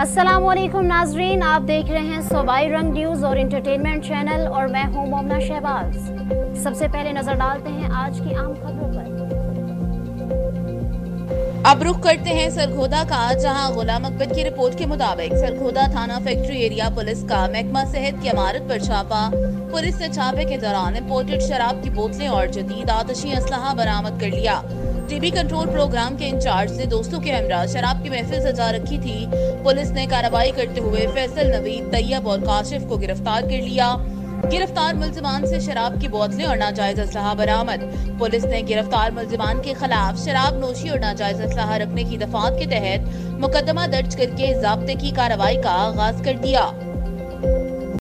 अस्सलामुअलैकुम नाजरीन, आप देख रहे हैं सूबाई रंग न्यूज़ और इंटरटेनमेंट चैनल और मैं हूं मोमना शहबाज। सबसे पहले नजर डालते हैं आज की आम खबरों पर। अब रुख करते हैं सरगोदा का, जहां गुलाम अकबर की रिपोर्ट के मुताबिक सरगोदा थाना फैक्ट्री एरिया पुलिस का महकमा सेहत की इमारत पर छापा। पुलिस ने छापे के दौरान इम्पोर्टेड शराब की बोतलें और जदीद आतिशी असलहा बरामद कर लिया। टीबी कंट्रोल प्रोग्राम के इंचार्ज ने दोस्तों के हमरा शराब की महफिल सजा रखी थी। पुलिस ने कार्रवाई करते हुए फैसल, नवीद, तैयब और काशिफ को गिरफ्तार कर लिया। गिरफ्तार मुलजिमान से शराब की बोतलें और नाजायज असलहा बरामद। पुलिस ने गिरफ्तार मुलजिमान के खिलाफ शराब नोशी और नाजायज असलहा रखने की दफात के तहत मुकदमा दर्ज करके ज़ाब्ते की कार्रवाई का आगाज कर दिया।